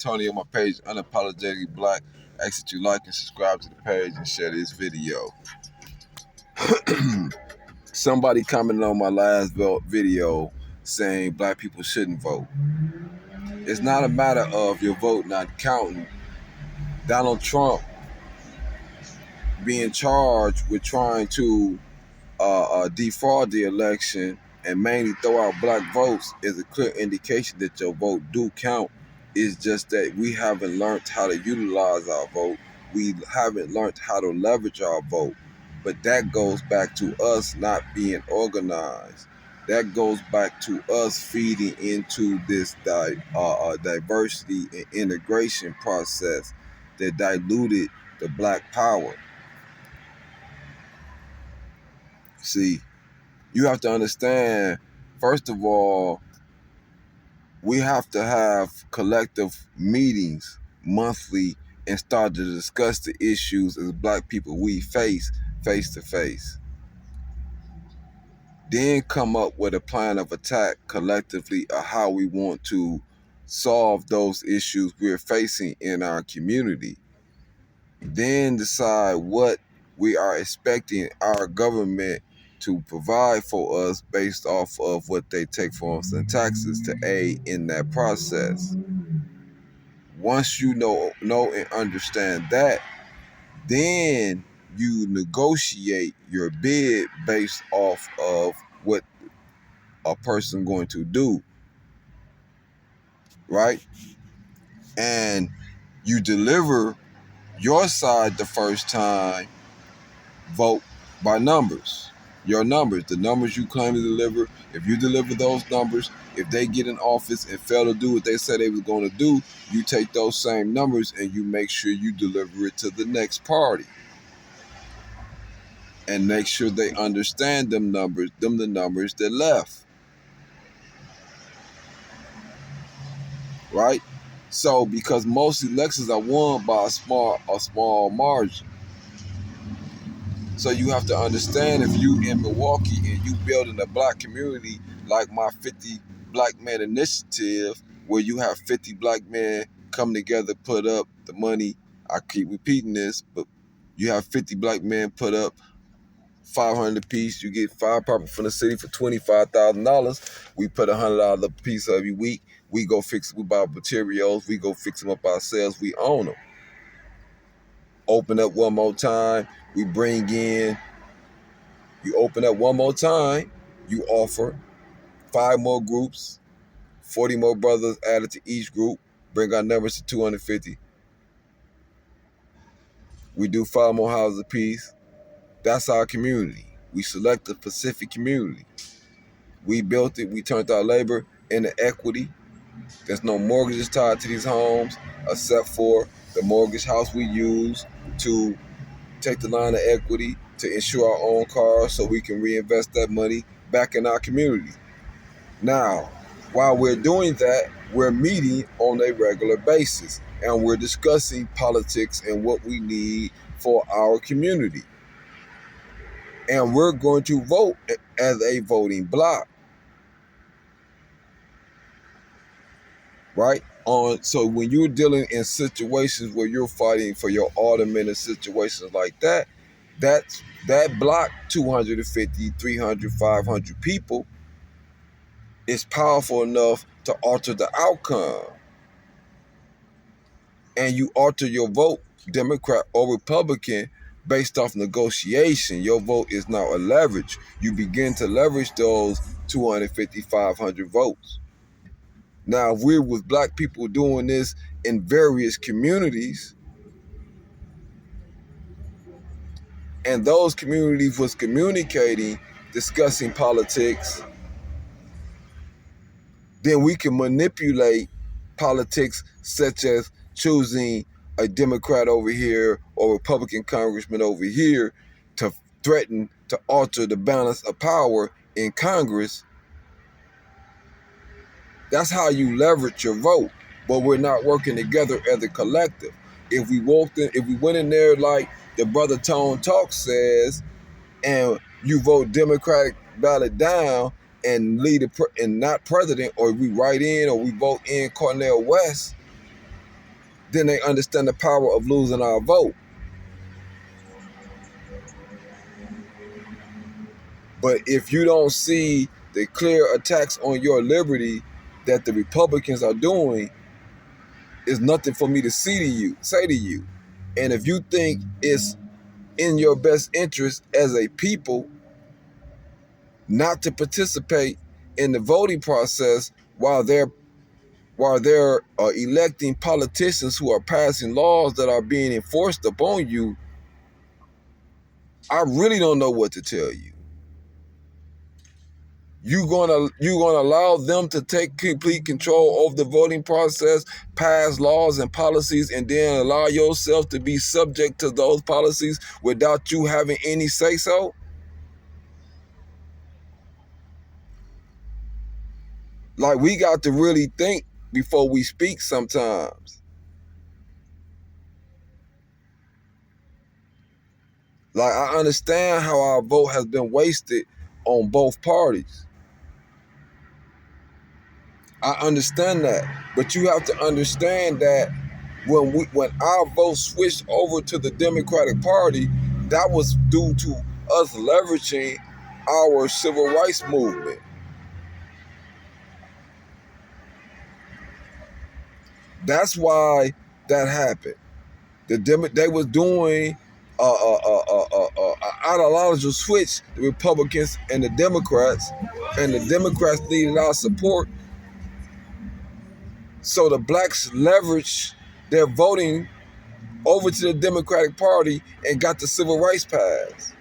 Tony on my page, Unapologetically Black. I ask that you like and subscribe to the page and share this video. Somebody commented on my last video saying black people shouldn't vote. It's not a matter of your vote not counting. Donald Trump being charged with trying to defraud the election and mainly throw out black votes is a clear indication that your vote do count. It's just that we haven't learned how to utilize our vote. We haven't learned how to leverage our vote. But that goes back to us not being organized. That goes back to us feeding into this diversity and integration process that diluted the black power. See, you have to understand, first of all, we have to have collective meetings monthly and start to discuss the issues as black people we face to face. Then come up with a plan of attack collectively of how we want to solve those issues we're facing in our community. Then decide what we are expecting our government to provide for us based off of what they take from us in taxes to aid in that process. Once you know and understand that, then you negotiate your bid based off of what a person going to do, right? And you deliver your side the first time, vote by numbers. Your numbers, the numbers you claim to deliver, if you deliver those numbers, if they get in office and fail to do what they said they was going to do, you take those same numbers and you make sure you deliver it to the next party. And make sure they understand the numbers that left. Right? So, because most elections are won by a small margin. So you have to understand, if you in Milwaukee and you building a black community like my 50 Black Men Initiative, where you have 50 black men come together, put up the money. I keep repeating this, but you have 50 black men put up $500 a piece. You get 5 property from the city for $25,000. We put $100 a piece every week. We go fix it. We buy materials. We go fix them up ourselves. We own them. Open up one more time. We bring in. You open up one more time. You offer 5 more groups, 40 more brothers added to each group. Bring our numbers to 250. We do 5 more houses a piece. That's our community. We select a specific community. We built it. We turned our labor into equity. There's no mortgages tied to these homes except for the mortgage house we use to take the line of equity to insure our own cars so we can reinvest that money back in our community. Now, while we're doing that, we're meeting on a regular basis and we're discussing politics and what we need for our community. And we're going to vote as a voting bloc. Right? So when you're dealing in situations where you're fighting for your aldermen and situations like that, that block, 250, 300, 500 people, is powerful enough to alter the outcome. And you alter your vote, Democrat or Republican, based off negotiation. Your vote is now a leverage. You begin to leverage those 250, 500 votes. Now, if we're with black people doing this in various communities, and those communities was communicating, discussing politics, then we can manipulate politics, such as choosing a Democrat over here or Republican congressman over here to threaten to alter the balance of power in Congress. That's how you leverage your vote, but we're not working together as a collective. If we went in there like the brother Tone Talk says, and you vote Democratic ballot down and lead and not president, or we write in or we vote in Cornel West, then they understand the power of losing our vote. But if you don't see the clear attacks on your liberty that the Republicans are doing, it's nothing for me to say to you. And if you think it's in your best interest as a people not to participate in the voting process while they're electing politicians who are passing laws that are being enforced upon you, I really don't know what to tell you. You gonna allow them to take complete control of the voting process, pass laws and policies, and then allow yourself to be subject to those policies without you having any say so? Like, we got to really think before we speak sometimes. Like, I understand how our vote has been wasted on both parties. I understand that. But you have to understand that when our vote switched over to the Democratic Party, that was due to us leveraging our civil rights movement. That's why that happened. They was doing an ideological switch, the Republicans and the Democrats needed our support. So the blacks leveraged their voting over to the Democratic Party and got the civil rights passed.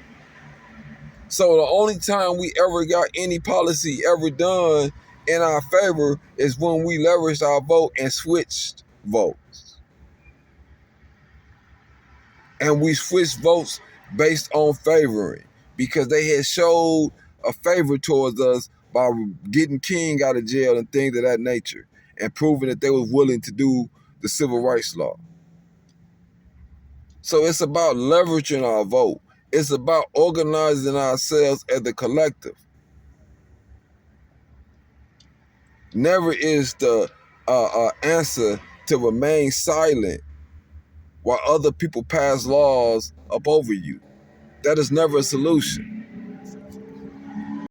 So the only time we ever got any policy ever done in our favor is when we leveraged our vote and switched votes. And we switched votes based on favoring, because they had showed a favor towards us by getting King out of jail and things of that nature, and proving that they were willing to do the civil rights law. So it's about leveraging our vote. It's about organizing ourselves as a collective. Never is the answer to remain silent while other people pass laws up over you. That is never a solution.